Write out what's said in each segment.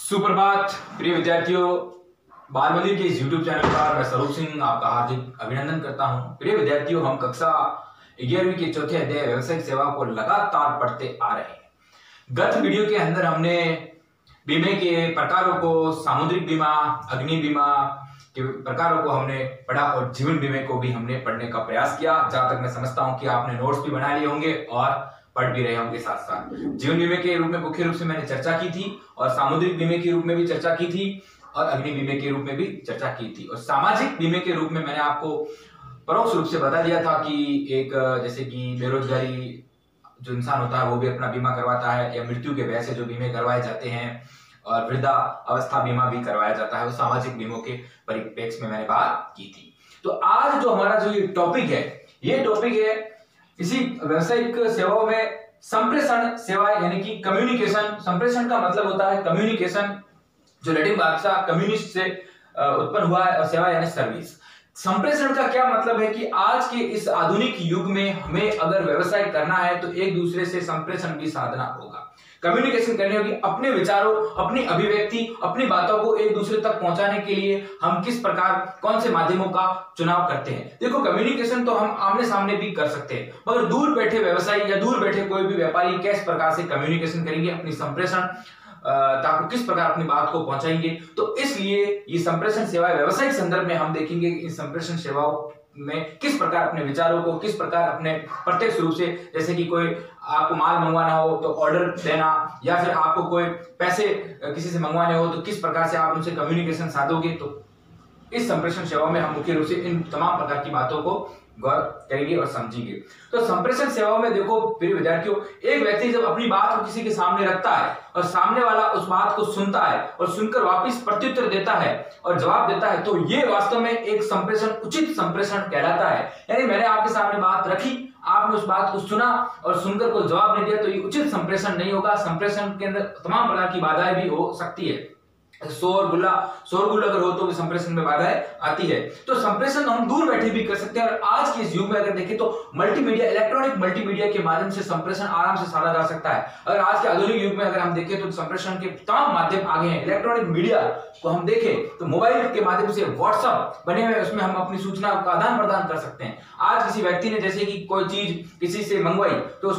सुप्रभात प्रिय विद्यार्थियों, बाल मंदिर के इस YouTube चैनल पर मैं स्वरूप सिंह आपका हार्दिक अभिनंदन करता हूं। प्रिय विद्यार्थियों, हम कक्षा 11वीं के चौथे अध्याय व्यवसायिक सेवा को लगातार पढ़ते आ रहे हैं। गत वीडियो के अंदर हमने बीमे के प्रकारों को, सामुद्रिक बीमा, अग्नि बीमा के प्रकारों को हमने पढ़ा और जीवन बीमे को भी हमने पढ़ने का प्रयास किया। जहां तक मैं समझता हूं कि आपने नोट्स भी बना लिए होंगे और पढ़ भी रहे होंगे साथ साथ। जीवन बीमे के रूप में मुख्य रूप से मैंने चर्चा की थी और सामुद्रिक बीमे के रूप में भी चर्चा की थी और अग्नि बीमे के रूप में भी चर्चा की थी। और सामाजिक बीमे के रूप में मैंने आपको परोक्ष रूप से बता दिया था कि एक जैसे कि बेरोजगारी जो इंसान होता है वो भी अपना बीमा करवाता है, या मृत्यु के वजह से जो बीमे करवाए जाते हैं और वृद्धा अवस्था बीमा भी करवाया जाता है, वो सामाजिक बीमों के परिप्रेक्ष्य में मैंने बात की थी। तो आज जो हमारा जो ये टॉपिक है इसी व्यावसायिक सेवाओं में संप्रेषण सेवा यानी कि कम्युनिकेशन। संप्रेषण का मतलब होता है कम्युनिकेशन, जो लैटिन भाषा कम्युनिस्ट से उत्पन्न हुआ है, और सेवा यानी सर्विस। संप्रेषण का क्या मतलब है कि आज के इस आधुनिक युग में हमें अगर व्यवसाय करना है तो एक दूसरे से संप्रेषण भी साधना होगा, कम्युनिकेशन करनी होगी। अपने विचारों, अपनी अभिव्यक्ति, अपनी बातों को एक दूसरे तक पहुंचाने के लिए हम किस प्रकार, कौन से माध्यमों का चुनाव करते हैं। देखो, कम्युनिकेशन तो हम आमने सामने भी कर सकते हैं, मगर दूर बैठे व्यवसायी या दूर बैठे कोई भी व्यापारी किस प्रकार से कम्युनिकेशन करेंगे, अपनी संप्रेषण ताकि किस प्रकार अपनी बात को पहुंचाएंगे। तो इसलिए ये संप्रेषण सेवा व्यवसायिक संदर्भ में हम देखेंगे इन संप्रेषण सेवाओं में किस प्रकार अपने विचारों को, किस प्रकार अपने प्रत्यक्ष रूप से, जैसे कि कोई आपको माल मंगवाना हो तो ऑर्डर देना, या फिर आपको कोई पैसे किसी से मंगवाने हो तो किस प्रकार से आप उनसे कम्युनिकेशन साधोगे। तो इस संप्रेषण सेवा में हम मुख्य रूप से इन तमाम प्रकार की बातों को गौर करेंगे और समझेंगे। तो संप्रेषण सेवाओं में देखो प्रिय विद्यार्थियों, एक व्यक्ति जब अपनी बात को किसी के सामने रखता है और सामने वाला उस बात को सुनता है और सुनकर वापस प्रत्युत्तर देता है और जवाब देता है, तो ये वास्तव में एक संप्रेषण, उचित संप्रेषण कहलाता है। यानी मैंने आपके सामने बात रखी, आपने उस बात को सुना और सुनकर कोई जवाब नहीं दिया, तो ये उचित संप्रेषण नहीं होगा। संप्रेषण के अंदर तमाम प्रकार की बाधाएं भी हो सकती है। शोरगुल अगर हो तो भी संप्रेषण में बाधाएं आती है। तो संप्रेषण हम दूर बैठे भी कर सकते हैं, और आज के इस युग में अगर देखें तो मल्टीमीडिया, इलेक्ट्रॉनिक मल्टीमीडिया के माध्यम से संप्रेषण आराम से साधा जा सकता है। अगर आज के आधुनिक युग में अगर हम देखें तो संप्रेषण के तमाम माध्यम आगे हैं। इलेक्ट्रॉनिक मीडिया को हम देखें तो मोबाइल के माध्यम से व्हाट्सएप बने हुए, उसमें हम अपनी सूचना का आदान प्रदान कर सकते हैं। आज किसी व्यक्ति ने जैसे कि कोई चीज किसी से मंगवाई तो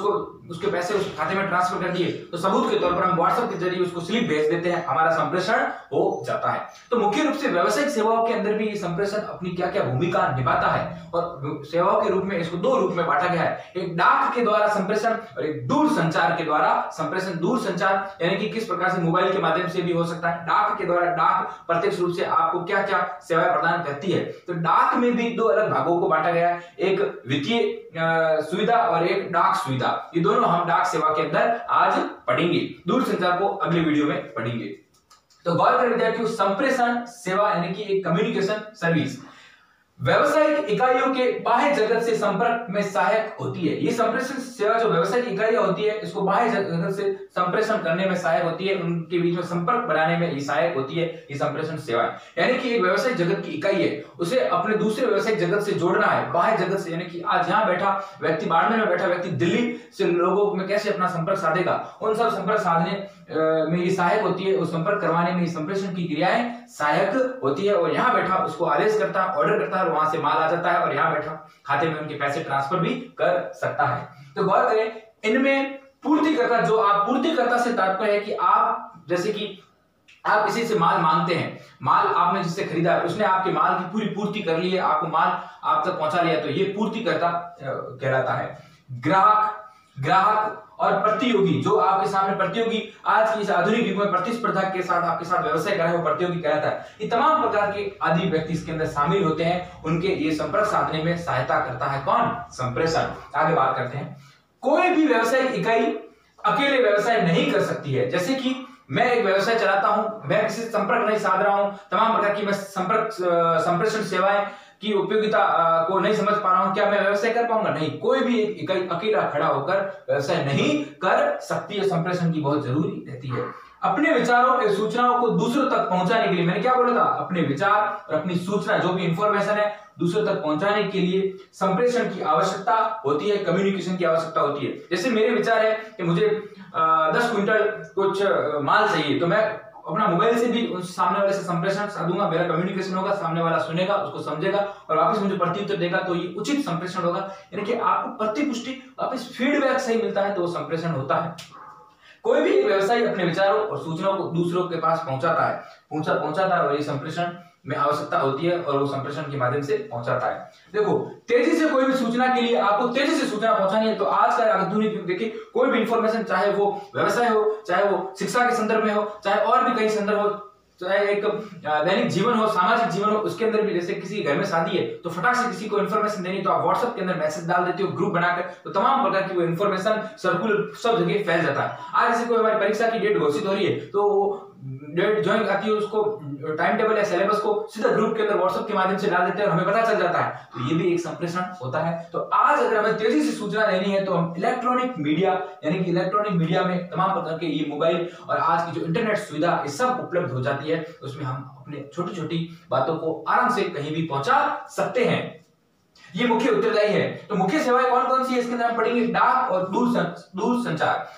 उसके पैसे उस खाते में ट्रांसफर कर दिए, तो सबूत के तौर पर हम व्हाट्सएप के जरिए उसको स्लिप भेज देते हैं, हमारा संप्रेषण हो जाता है। तो मुख्य रूप से व्यावसायिक सेवाओं के अंदर भी ये संप्रेषण अपनी क्या क्या भूमिका निभाता है, और सेवाओं के रूप में इसको दो रूप में बांटा गया है, एक डाक के द्वारा संप्रेषण और एक दूर संचार के द्वारा संप्रेषण। दूर संचार यानी कि किस प्रकार से मोबाइल के माध्यम से भी हो सकता है। डाक के द्वारा, डाक प्रत्यक्ष रूप से आपको क्या क्या सेवाएं प्रदान करती है। तो डाक में भी दो अलग भागों को बांटा गया है, एक वित्तीय सुविधा और एक डाक सुविधा। ये दोनों हम डाक सेवा के अंदर आज पढ़ेंगे, दूर संचार को अगले वीडियो में पढ़ेंगे। तो गौर करें विद्यार्थियों, संप्रेषण सेवा यानी कि एक कम्युनिकेशन सर्विस व्यवसायिक इकाइयों के बाह्य जगत से संपर्क में सहायक होती है। ये संप्रेषण सेवा जो व्यवसायिक इकाइयां होती है, इसको बाह्य जगत से संप्रेषण करने में सहायक होती है, उनके बीच में संपर्क बनाने में ये सहायक होती है ये संप्रेषण सेवा। यानी कि एक व्यवसायिक जगत की इकाई है, उसे अपने दूसरे व्यवसायिक जगत से जोड़ना है, बाह्य जगत से। यानी कि आज यहाँ बैठा व्यक्ति, बाड़मेर में बैठा व्यक्ति दिल्ली से लोगों में कैसे अपना संपर्क साधेगा, उन सब संपर्क साधने में ये सहायक होती है, उस संपर्क करवाने में संप्रेषण की क्रियाएं सहायक होती है। और यहाँ बैठा उसको आदेश करता है, ऑर्डर करता है, और वहां से माल आ जाता है और यहाँ बैठा खाते में उनके पैसे ट्रांसफर भी कर सकता है। तो गौर करें, इनमें पूर्तिकर्ता, जो आप पूर्तिकर्ता से तात्पर्य है कि आप जैसे कि आप किसी से माल मांगते हैं, माल आपने जिससे खरीदा है उसने आपके माल की पूरी पूर्ति कर ली है, आपको माल आप तक पहुंचा लिया, तो ये पूर्तिकर्ता कहलाता है। ग्राहक और प्रतियोगी, जो आपके सामने प्रतियोगी, आज की इस आधुनिक युग में प्रतिस्पर्धा के साथ आपके साथ व्यवसाय कर रहे हो, प्रतियोगी कहलाता है। ये तमाम प्रकार के आदि व्यक्ति इसके अंदर शामिल होते हैं, उनके ये संपर्क साधने में सहायता करता है कौन? संप्रेषण। आगे बात करते हैं। कोई भी व्यवसायिक इकाई अकेले व्यवसाय नहीं कर सकती है। जैसे कि मैं एक व्यवसाय चलाता हूं, मैं किसी से संपर्क नहीं साध रहा हूं, तमाम प्रकार की मैं संप्रेषण सेवाएं की उपयोगिता को नहीं समझ पा रहा हूं, क्या मैं व्यवसाय कर पाऊंगा? नहीं, कोई भी एक इकाई अकेला खड़ा होकर व्यवसाय नहीं कर सकती है। संप्रेषण की बहुत जरूरी रहती है। अपने विचारों और सूचनाओं को दूसरों तक पहुंचाने के लिए, मैंने क्या बोला था, अपने विचार और अपनी सूचना, जो भी इंफॉर्मेशन है, दूसरों तक पहुंचाने के लिए संप्रेषण की आवश्यकता होती है, कम्युनिकेशन की आवश्यकता होती है। जैसे मेरे विचार है कि मुझे 10 क्विंटल कुछ माल चाहिए, तो मैं अपना मोबाइल से भी उस सामने वाले से संप्रेषण साधूंगा, मेरा कम्युनिकेशन होगा, सामने वाला सुनेगा, उसको समझेगा और वापस मुझे प्रत्युत्तर देगा, तो ये उचित संप्रेषण होगा। यानी कि आपको प्रतिपुष्टि वापस फीडबैक सही मिलता है तो वो संप्रेषण होता है। कोई भी व्यवसायी अपने विचारों और सूचनाओं को दूसरों के पास पहुंचाता है और ये संप्रेषण में आवश्यकता होती है और वो संप्रेषण के माध्यम से पहुंचाता है। देखो, तेजी से कोई भी सूचना के लिए आपको तेजी से सूचना पहुंचानी है तो आज का आधुनिक युग देखिए, कोई भी इंफॉर्मेशन, चाहे वो व्यवसाय हो, चाहे वो शिक्षा के संदर्भ में हो, चाहे और भी कई संदर्भ हो, चाहे एक दैनिक जीवन हो, सामाजिक जीवन हो, उसके अंदर भी जैसे किसी घर में शादी है तो फटाक से किसी को इन्फॉर्मेशन देनी तो आप व्हाट्सएप के अंदर मैसेज डाल देते हो ग्रुप बनाकर, तो तमाम प्रकार की वो इन्फॉर्मेशन सर्कुलर सब जगह फैल जाता है। आज जैसे कोई हमारी परीक्षा की डेट घोषित हो रही है तो डेट ज्वाइन आती है, उसको टाइम टेबल या सिलेबस को सीधा ग्रुप के अंदर व्हाट्सएप के माध्यम से डाल देते हैं और हमें पता चल जाता है, तो ये भी एक संप्रेषण होता है। तो आज अगर हमें तेजी से सूचना लेनी है तो हम इलेक्ट्रॉनिक मीडिया, यानी कि इलेक्ट्रॉनिक मीडिया में तमाम प्रकार के ये मोबाइल और आज की जो इंटरनेट सुविधा ये सब उपलब्ध हो जाती है, उसमें हम अपने छोटी छोटी बातों को आराम से कहीं भी पहुंचा सकते हैं। ये मुख्य उत्तरदायी है। तो मुख्य सेवाएं कौन कौन सी है इसके अंदर हम पढ़ेंगे, डाक और दूर संचार।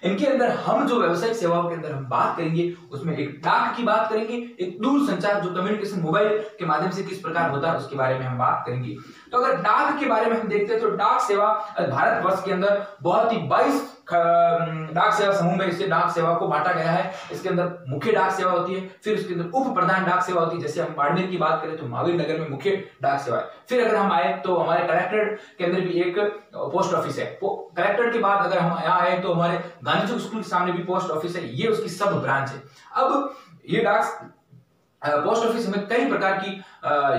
इनके अंदर हम जो व्यावसायिक सेवाओं के अंदर हम बात करेंगे उसमें एक डाक की बात करेंगे, एक दूर संचार जो कम्युनिकेशन मोबाइल के माध्यम से किस प्रकार होता है उसके बारे में हम बात करेंगे। तो अगर डाक के बारे में हम देखते हैं तो डाक सेवा भारतवर्ष के अंदर बहुत ही 22 डाक सेवा समूह में इसे डाक सेवा को बांटा गया है। इसके अंदर मुख्य डाक सेवा होती है, फिर उसके अंदर उप प्रधान डाक सेवा होती है। जैसे हम बाड़मेर की बात करें तो महावीर नगर में मुख्य डाक सेवा है। फिर अगर हम आए तो हमारे कलेक्ट्रेट के अंदर भी एक पोस्ट ऑफिस है। कलेक्ट्रेट के बाद अगर हम यहाँ आए तो हमारे गांधी चौक स्कूल के सामने भी पोस्ट ऑफिस है, ये उसकी सब ब्रांच है। अब ये डाक पोस्ट ऑफिस हमें कई प्रकार की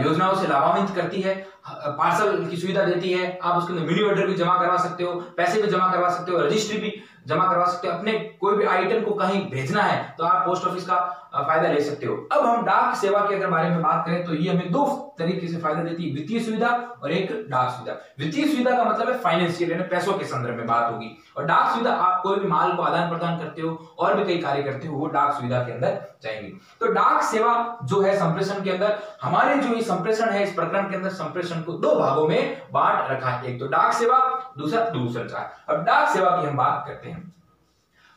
योजनाओं से लाभान्वित करती है, पार्सल की सुविधा देती है, आप उसके अंदर मिनी ऑर्डर भी जमा करवा सकते हो, पैसे भी जमा करवा सकते हो, रजिस्ट्री भी जमा करवा सकते हो, अपने कोई भी आइटम को कहीं भेजना है तो आप पोस्ट ऑफिस का फायदा ले सकते हो। अब हम डाक सेवा के अगर बारे में बात करें तो ये हमें दो तरीके से फायदा देती है, वित्तीय सुविधा और एक डाक सुविधा। वित्तीय सुविधा का मतलब है फाइनेंशियल, यानी पैसों के संदर्भ में बात होगी, और डाक सुविधा आप कोई भी माल को आदान प्रदान करते हो और भी कई कार्य करते हो वो डाक सुविधा के अंदर जाएंगे। तो डाक सेवा जो है संप्रेषण के अंदर, हमारे जो ये संप्रेषण है इस प्रकरण के अंदर संप्रेषण को दो भागों में बांट रखा है, एक तो डाक सेवा, दूसरा दूरसंचार। अब डाक सेवा की हम बात करते हैं।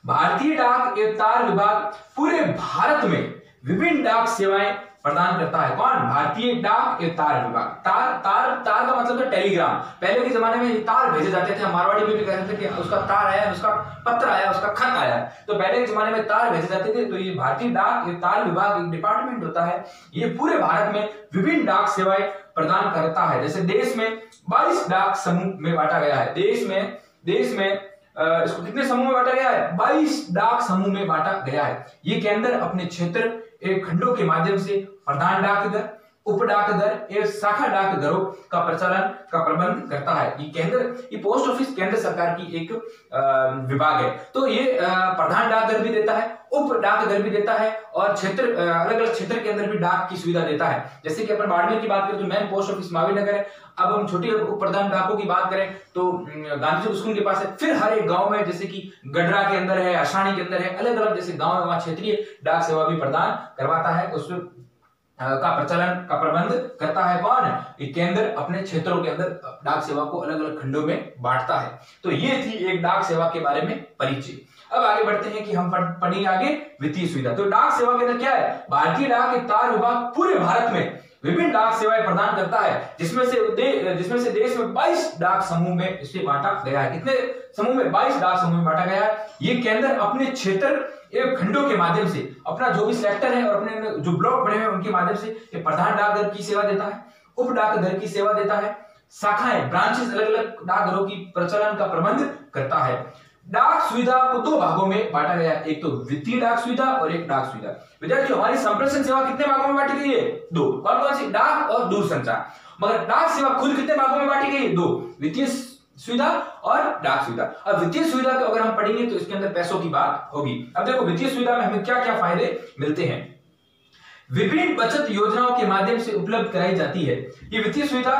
भारतीय डाक एवं तार विभाग पूरे भारत में विभिन्न डाक सेवाएं प्रदान करता है। कौन? भारतीय डाक एवं तार विभाग। तार का मतलब है टेलीग्राम। पहले के जमाने में तार भेजे जाते थे, मारवाड़ी में भी कहते थे कि उसका तार आया, उसका पत्र आया, उसका खत आया। तो पहले के जमाने में तार भेजे जाते थे। तो ये भारतीय डाक एवं तार विभाग एक डिपार्टमेंट होता है, ये पूरे भारत में विभिन्न डाक सेवाएं प्रदान करता है। जैसे देश में 22 डाक समूह में बांटा गया है। देश में इसको कितने समूह में बांटा गया है? 22 डाक समूह में बांटा गया है। ये केंद्र अपने क्षेत्र एक खंडों के माध्यम से प्रधान डाकघर, उप डाकघर एवं शाखा डाकघरों का प्रचालन का प्रबंध करता है। ये पोस्ट ऑफिस केंद्र सरकार की एक विभाग है। तो ये प्रधान डाकघर भी देता है, उप डाकघर भी देता है और क्षेत्र अलग अलग क्षेत्र के अंदर भी डाक की सुविधा देता है। जैसे कि अपन बाड़मेर की बात करें तो मेन पोस्ट ऑफिस महावीर नगर है। अब हम छोटी उप प्रधान डाकों की बात करें तो गांधी चौक स्कूल के पास है। फिर हर एक गांव में जैसे कि गडरा के अंदर है, असानी के अंदर है, अलग अलग जैसे गांव है वहां क्षेत्रीय डाक सेवा भी प्रदान करवाता है, उसमें का प्रचलन का प्रबंध करता है। कौन? ये केंद्र अपने क्षेत्रों के अंदर डाक सेवा को अलग अलग खंडों में बांटता है। तो ये थी एक डाक सेवा के बारे में परिचय। अब आगे बढ़ते हैं कि हम पढ़ेंगे आगे वित्तीय सुविधा। तो डाक सेवा के अंदर क्या है? भारतीय डाक एक तार विभाग पूरे भारत में विभिन्न डाक सेवाएं प्रदान करता है, जिसमें से देश में 22 डाक समूह में इसे बांटा गया है। कितने समूह में? 22 डाक समूह में बांटा गया है। ये केंद्र अपने क्षेत्र एवं खंडों के माध्यम से अपना जो भी सेक्टर है और अपने जो ब्लॉक बने हैं उनके माध्यम से ये प्रधान डाकघर की सेवा देता है, उप डाकघर की सेवा देता है, शाखाएं ब्रांचेस अलग अलग डाकघरों की प्रचलन का प्रबंध करता है। डाक सुविधा को दो भागों में बांटा गया है, एक तो वित्तीय डाक सुविधा और एक डाक सुविधा। विद्यार्थियों, हमारी संप्रेषण सेवा कितने भागों में बांटी गई है? दो। कौन कौन सी? डाक और दूरसंचार। मगर डाक सेवा खुद कितने भागों में बांटी गई है? दो, वित्तीय सुविधा और डाक सुविधा। अब वित्तीय सुविधा को अगर हम पढ़ेंगे तो इसके अंदर पैसों की बात होगी। अब देखो वित्तीय सुविधा में हमें क्या क्या फायदे मिलते हैं। विभिन्न बचत योजनाओं के माध्यम से उपलब्ध कराई जाती है। ये वित्तीय सुविधा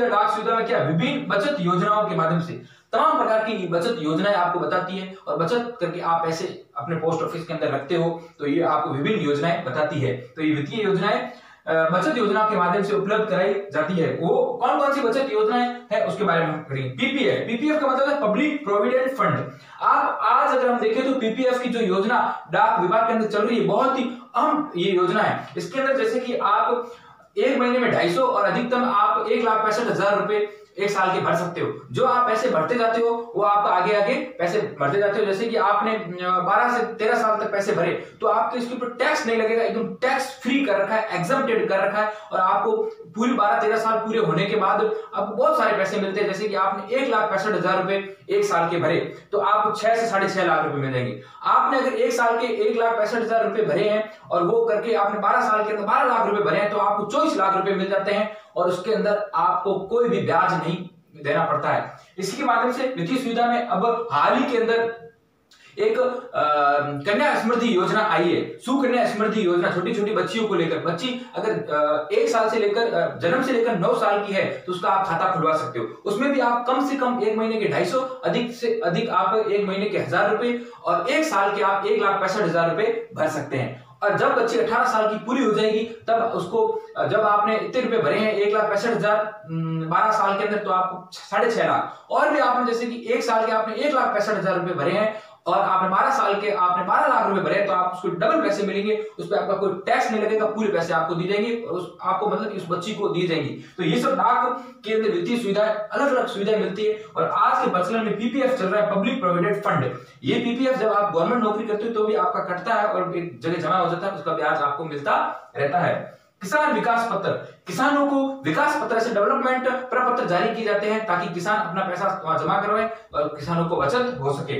डाक सुविधा में क्या? विभिन्न बचत योजनाओं के माध्यम से तमाम प्रकार की बचत योजनाएं आपको बताती है, और बचत करके आप पैसे अपने पोस्ट ऑफिस के अंदर रखते हो तो ये आपको विभिन्न योजनाएं बताती है। तो ये वित्तीय योजनाएं बचत योजना के माध्यम से उपलब्ध कराई जाती है। वो कौन कौन सी बचत योजनाएं है उसके बारे में हम करेंगे। पीपीएफ, पीपीएफ का मतलब है पब्लिक प्रोविडेंट फंड। आप आज अगर हम देखें तो पीपीएफ की जो योजना डाक विभाग के अंदर चल रही है, बहुत ही अहम ये योजना है। इसके अंदर जैसे कि आप एक महीने में 250 और अधिकतम आप 1,65,000 रुपए एक साल के भर सकते हो। जो आप पैसे भरते जाते हो वो आप आगे आगे पैसे भरते जाते हो। जैसे कि आपने 12 से 13 साल तक पैसे भरे तो आपके इसके ऊपर टैक्स नहीं लगेगा, एकदम टैक्स फ्री कर रखा है, एग्जम्प्टेड कर रखा है। और आपको पूरी 12-13 साल पूरे होने के बाद आपको बहुत सारे पैसे मिलते हैं। जैसे कि आपने 1,65,000 रुपए एक साल के भरे तो आपको 6 से 6.5 लाख रुपए मिल जाएंगे। आपने अगर एक साल के 1,65,000 रुपए भरे हैं और वो करके आपने 12 साल के अंदर 12 लाख रुपए भरे हैं तो आपको 24 लाख रुपए मिल जाते हैं और उसके अंदर आपको कोई भी ब्याज नहीं देना पड़ता है। इसके माध्यम से वित्तीय सुविधा में अब हाल ही के अंदर एक कन्या समृद्धि योजना आई है, सुकन्या समृद्धि योजना। छोटी छोटी बच्चियों को लेकर, बच्ची अगर 1 साल से लेकर जन्म से लेकर 9 साल की है तो उसका आप खाता खुलवा सकते हो। उसमें भी आप कम से कम एक महीने के 250, अधिक से अधिक आप एक महीने के 1,000 रुपए और एक साल के आप 1,65,000 रुपए भर सकते हैं। और जब बच्ची 18 साल की पूरी हो जाएगी तब उसको, जब आपने इतने रुपए भरे हैं 1,65,000 12 साल के अंदर तो आपको 6.5 लाख, और भी आपने जैसे कि एक साल के आपने 1,65,000 रुपए भरे हैं और आपने 12 साल के आपने 12 लाख रुपए भरे तो आप उसको डबल पैसे मिलेंगे। उस पर आपका कोई टैक्स नहीं लगेगा, पूरे पैसे आपको दी जाएंगे और उस आपको मतलब उस बच्ची को दी जाएंगी। तो ये सब डाक के अंदर वित्तीय सुविधाएं, अलग अलग सुविधाएं मिलती है। और आज के प्रचलन में पीपीएफ चल रहा है, पब्लिक प्रोविडेंट फंड। ये पीपीएफ जब आप गवर्नमेंट नौकरी करते हो तो भी आपका कटता है और एक जगह जमा हो जाता है, उसका ब्याज आपको मिलता रहता है। किसान विकास पत्र, किसानों को विकास पत्र से डेवलपमेंट प्रपत्र जारी किए जाते हैं ताकि किसान अपना पैसा जमा करवाए और किसानों को बचत हो सके।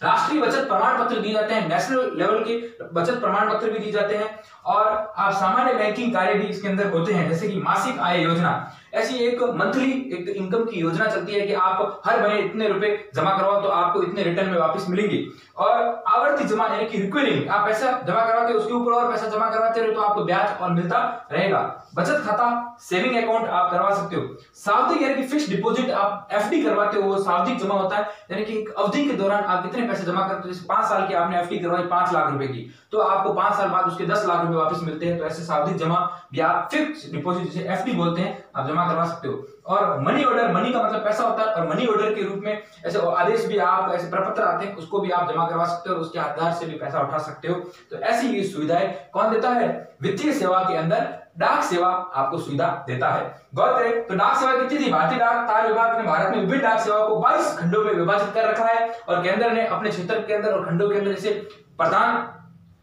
राष्ट्रीय बचत प्रमाण पत्र दिए जाते हैं, नेशनल लेवल के बचत प्रमाण पत्र भी दिए जाते हैं। और आप सामान्य बैंकिंग कार्य भी इसके अंदर होते हैं, जैसे कि मासिक आय योजना। ऐसी एक मंथली एक इनकम की योजना चलती है कि आप हर महीने इतने रुपए जमा करवाओ तो आपको इतने रिटर्न में वापस मिलेंगे। और आवर्ती जमा यानी कि रिकरिंग, आप पैसा जमा करवाते हो उसके ऊपर और पैसा जमा करवाते रहो तो आपको ब्याज और मिलता रहेगा। बचत खाता, सेविंग अकाउंट आप करवा सकते हो। सावधि यानी कि फिक्स्ड डिपॉजिट आप एफडी करवाते हो, वो सावधिक जमा होता है यानी कि एक अवधि के दौरान आप कितने पैसे जमा करते हो। जैसे 5 साल की आपने एफडी करवाई 5 लाख रुपए की तो आपको 5 साल बाद उसके 10 लाख रुपए वापस मिलते हैं। तो ऐसे सावधिक जमा या फिक्स्ड डिपॉजिट जिसे एफडी बोलते हैं आप जमा करवा सकते हो। और मनी ऑर्डर, मनी का मतलब पैसा होता है और मनी ऑर्डर के रूप में ऐसे आदेश भी आप, ऐसे प्रपत्र आते हैं उसको भी आप जमा करवा सकते हो और उसके आधार से भी पैसा उठा सकते हो। तो ऐसी ये सुविधाएं कौन देता है? वित्तीय सेवा के अंदर डाक सेवा आपको सुविधा देता है। गौर करें तो डाक सेवा कितनी थी? भारतीय डाक तार विभाग ने भारत में विभिन्न डाक सेवाओं को 22 खंडों में विभाजित कर रखा है और केंद्र ने अपने क्षेत्र के अंदर और खंडों के अंदर जैसे प्रधान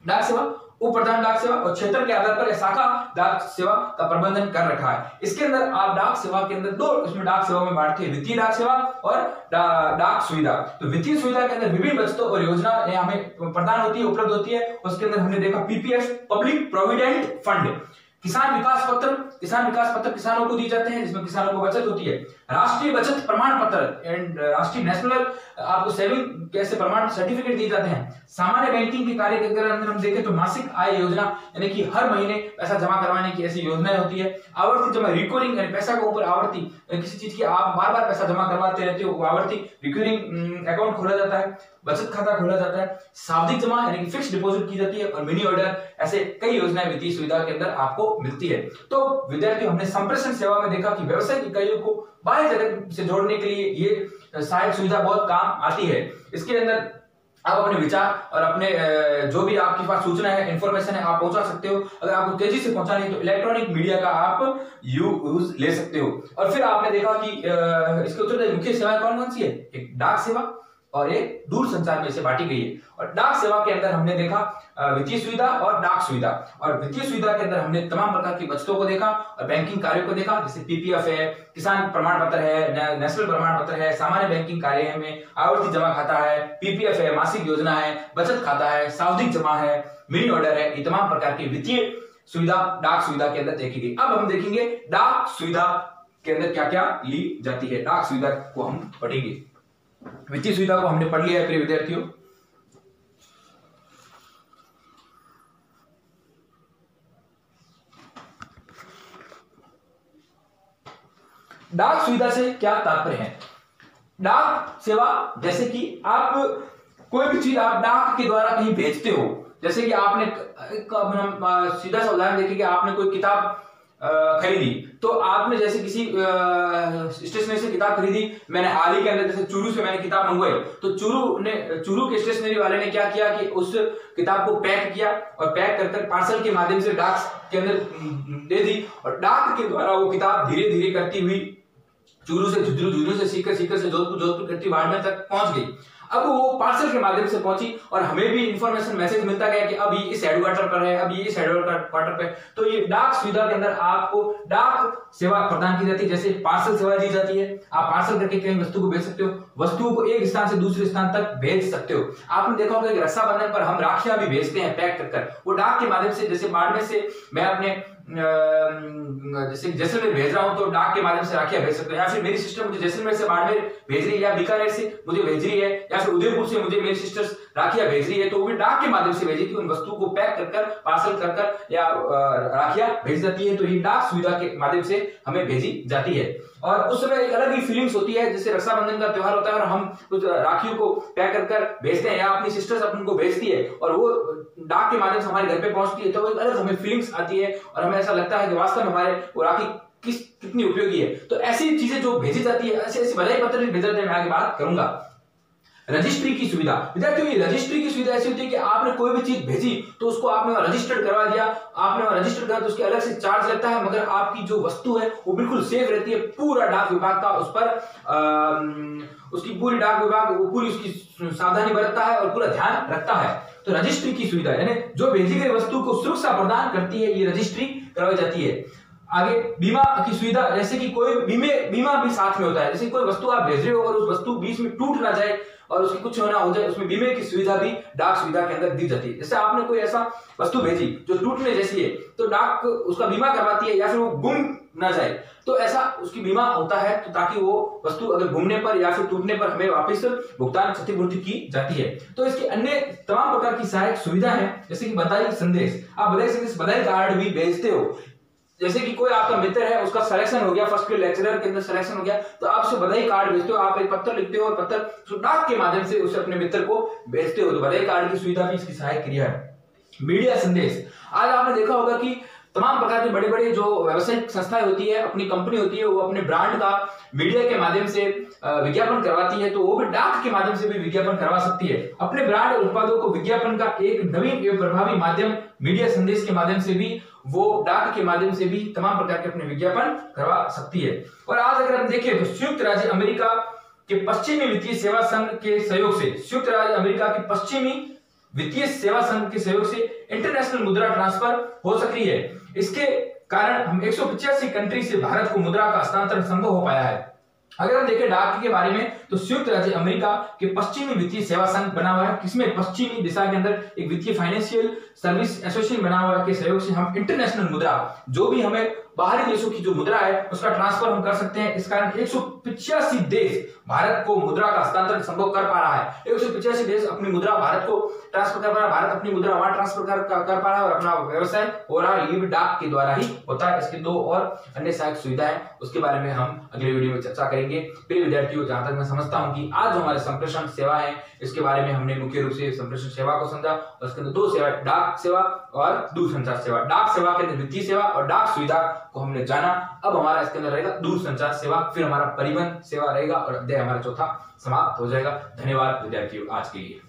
डाक सेवा, उप प्रधान डाक सेवा और क्षेत्र के आधार पर शाखा डाक सेवा का प्रबंधन कर रखा है। इसके अंदर आप डाक सेवा के अंदर दो इसमें डाक सेवा में बांटते हैं, वित्तीय डाक सेवा और डाक सुविधा। तो वित्तीय सुविधा के अंदर विभिन्न बचतों और योजना हमें प्रदान होती है, उपलब्ध होती है। उसके अंदर हमने देखा पीपीएफ, पब्लिक प्रोविडेंट फंड। किसान विकास पत्र, किसान विकास पत्र किसानों को दिए जाते हैं जिसमें किसानों को बचत होती है। राष्ट्रीय बचत प्रमाण पत्र एंड राष्ट्रीय नेशनल आपको सेविंग कैसे प्रमाण सर्टिफिकेट दिए जाते हैं। सामान्य बैंकिंग के कार्य के अंदर हम देखें तो मासिक आय योजना यानी कि हर महीने पैसा जमा करवाने की ऐसी योजनाएं होती है। आवर्ती जमा, रिकरिंग यानी पैसा के ऊपर आवर्ती किसी चीज की आप बार बार पैसा जमा करवाते रहते हो, आवर्ती रिकरिंग अकाउंट खोला जाता है, बचत खाता खोला जाता है। सावधिक जमा यानी कि फिक्स्ड डिपॉजिट की जाती है और मिनी ऑर्डर, ऐसे कई योजनाएं वित्तीय सुविधा के अंदर आपको मिलती है। तो विद्यार्थियों, हमने संप्रेषण सेवा में देखा कि व्यवसायिक इकाइयों को बाह्य जगत से जोड़ने के लिए ये सहायक सुविधा बहुत काम आती है। इसके अंदर आप अपने विचार और अपने जो भी आपके पास सूचना है, इंफॉर्मेशन है, आप पहुंचा सकते हो। अगर आपको तेजी से पहुंचानी है तो इलेक्ट्रॉनिक मीडिया का आप यूज ले सकते हो। और फिर आपने देखा कि इसके उत्तर मुख्य सेवाएं कौन कौन सी है? एक डाक सेवा और एक दूर संचार में से बांटी गई है। और डाक सेवा के अंदर हमने देखा वित्तीय सुविधा और डाक सुविधा। और वित्तीय सुविधा के अंदर हमने तमाम प्रकार की बचतों को देखा और बैंकिंग कार्यों को देखा, जैसे पीपीएफ है, किसान प्रमाण पत्र है, नेशनल प्रमाण पत्र है, सामान्य बैंकिंग कार्य में आवर्ती जमा खाता है, पीपीएफ है, मासिक योजना है, बचत खाता है, सावधिक जमा है, मिनी ऑर्डर है। ये तमाम प्रकार की वित्तीय सुविधा डाक सुविधा के अंदर देखी गई। अब हम देखेंगे डाक सुविधा के अंदर क्या क्या ली जाती है। डाक सुविधा को हम पढ़ेंगे। वित्तीय सुविधा को हमने पढ़ लिया है प्रिय विद्यार्थियों। डाक सुविधा से क्या तात्पर्य है? डाक सेवा जैसे कि आप कोई भी चीज आप डाक के द्वारा कहीं भेजते हो, जैसे कि आपने एक अब हम सीधा सा उदाहरण देखें कि आपने कोई किताब खरीदी, तो आपने जैसे किसी स्टेशनरी से किताब खरीदी, मैंने हाल ही के अंदर जैसे चूरू से मैंने किताब मंगवाई, तो चूरू के स्टेशनरी वाले ने क्या किया कि उस किताब को पैक किया और पैक कर पार्सल के माध्यम से डाक के अंदर दे दी, और डाक के द्वारा वो किताब धीरे धीरे करती हुई चूरू से झुंझुनू, झुंझुनू से सीकर, सीकर से जोधपुर, जोधपुर करती बाड़मेर तक पहुंच गई। अब वो पार्सल के माध्यम से पहुंची और हमें भी इंफॉर्मेशन मैसेज मिलता गया कि अब ये इस हेडक्वार्टर पर है, अब ये इस हेडक्वार्टर पे। तो ये डाक सुविधा के अंदर आपको डाक सेवा प्रदान की जाती है, जैसे पार्सल सेवा दी जाती है। आप पार्सल करके कहीं वस्तु को भेज सकते हो, वस्तुओं को एक स्थान से दूसरे स्थान तक भेज सकते हो। आपने देखा होगा कि रक्षाबंधन पर हम राखियां भी भेजते हैं पैक कर, वो डाक के माध्यम से। जैसे बाड़मेर से मैं अपने जैसे जैसलमेर भेज रहा हूं तो डाक के माध्यम से राखियां भेज सकते हो, या फिर मेरी सिस्टर मुझे जैसलमेर से बाड़मेर भेज रही है, या बीकानेर से मुझे भेज रही है, या फिर उदयपुर से मुझे मेरी सिस्टर्स राखियां भेज रही है, तो वो भी डाक के माध्यम से भेजेगी। उन वस्तुओं को पैक कर पार्सल कर या राखियां भेज जाती है, तो ये डाक सुविधा के माध्यम से हमें भेजी जाती है। और उस समय एक अलग ही फीलिंग्स होती है, जैसे रक्षाबंधन का त्योहार होता है और हम कुछ राखियों को पैक कर भेजते हैं, या अपनी सिस्टर्स अपन को भेजती है और वो डाक के माध्यम से हमारे घर पे पहुंचती है, तो एक अलग हमें फीलिंग्स आती है और हमें ऐसा लगता है कि वास्तव में हमारे वो राखी कितनी उपयोगी है। तो ऐसी चीजें जो भेजी जाती है, ऐसे बधाई पत्र भी भेजे जाते हैं, मैं आगे बात करूंगा। रजिस्ट्री की सुविधा, विद्यार्थियों ये रजिस्ट्री की सुविधा ऐसी होती है कि आपने कोई भी चीज भेजी तो उसको आपने रजिस्टर्ड करवा दिया, आपने रजिस्टर्ड करा तो उसके अलग से चार्ज लगता है, मगर आपकी जो वस्तु है वो बिल्कुल सेफ रहती है। पूरा डाक विभाग का उस पर उसकी पूरी डाक विभाग वो पूरी उसकी सावधानी बरतता है और पूरा ध्यान रखता है। तो रजिस्ट्री की सुविधा यानी जो भेजी गई वस्तु को सुरक्षा प्रदान करती है, ये रजिस्ट्री करवाई जाती है। आगे बीमा की सुविधा, जैसे कि कोई बीमा भी साथ में होता है, जैसे कोई वस्तु आप भेज रहे हो और उस वस्तु बीच में टूट ना जाए और उसकी कुछ होना हो जाए, उसमें बीमे की सुविधा भी डाक सुविधा के अंदर दी जाती है। जैसे आपने कोई ऐसा वस्तु भेजी जो टूटने जैसी है, तो डाक उसका बीमा करवाती है, या फिर वो गुम ना जाए तो ऐसा उसकी बीमा होता है, तो ताकि वो वस्तु अगर गुमने पर या फिर टूटने पर हमें वापस भुगतान क्षतिपूर्ति की जाती है। तो इसके अन्य तमाम प्रकार की सहायक सुविधा है, जैसे कि बधाई संदेश, आप बधाई संदेश, बधाई कार्ड भी भेजते हो। जैसे कि कोई आपका मित्र है, उसका सिलेक्शन हो गया, फर्स्ट के लेक्चरर के अंदर सिलेक्शन हो गया, तो आप उसे बधाई कार्ड भेजते हो, आप एक पत्र लिखते हो और पत्र डाक के माध्यम से उसे अपने मित्र को भेजते हो। तो बधाई कार्ड की सुविधा भी इसकी सहायक क्रिया है। मीडिया संदेश, आज आपने देखा होगा कि तमाम प्रकार की बड़े बड़े जो व्यावसायिक संस्थाएं होती है, अपनी कंपनी होती है, वो अपने ब्रांड का मीडिया के माध्यम से विज्ञापन करवाती है, तो वो भी डाक के माध्यम से भी विज्ञापन करवा सकती है। अपने ब्रांड और उत्पादों को विज्ञापन का एक नवीन एवं प्रभावी माध्यम मीडिया संदेश के माध्यम से भी, वो डाक के माध्यम से भी तमाम प्रकार के अपने विज्ञापन करवा सकती है। और आज अगर हम देखें तो संयुक्त राज्य अमेरिका के पश्चिमी वित्तीय सेवा संघ के सहयोग से, संयुक्त राज्य अमेरिका के पश्चिमी वित्तीय सेवा संघ के सहयोग से इंटरनेशनल मुद्रा ट्रांसफर हो सक्रिय है। इसके कारण हम 185 कंट्री से भारत को मुद्रा का हस्तांतरण संभव हो पाया है। अगर हम देखें डाक के बारे में, तो संयुक्त राज्य अमेरिका के पश्चिमी वित्तीय सेवा संघ बना हुआ है, किसमें पश्चिमी दिशा के अंदर एक वित्तीय फाइनेंशियल सर्विस एसोसिएशन बना हुआ है, के सहयोग से हम इंटरनेशनल मुद्रा, जो भी हमें बाहरी देशों की जो मुद्रा है उसका ट्रांसफर हम कर सकते हैं। इस कारण 185 देश भारत को मुद्रा का हस्तांतरण संभव कर पा रहा है। 185 देश अपनी मुद्रा भारत को ट्रांसफर कर पा रहा है, भारत अपनी मुद्रा वहां ट्रांसफर कर पा रहा है और अपना व्यवसाय हो रहा है, ये भी डाक के द्वारा ही होता है। इसके दो और अन्य सहायक सुविधाएं, उसके बारे में हम अगले वीडियो में चर्चा करेंगे। प्रिय विद्यार्थियों, जहां तक मैं समझता हूं कि आज जो हमारे संप्रेषण सेवा है, इसके बारे में हमने मुख्य रूप से संप्रेषण सेवा को समझा, और इसके अंदर दो सेवा, डाक सेवा और दूरसंचार सेवा। डाक सेवा के अंदर वित्तीय सेवा और डाक सुविधा को हमने जाना। अब हमारा इसके अंदर रहेगा दूरसंचार सेवा, फिर हमारा परिवहन सेवा रहेगा और अध्याय हमारा चौथा समाप्त हो जाएगा। धन्यवाद विद्यार्थियों आज के लिए।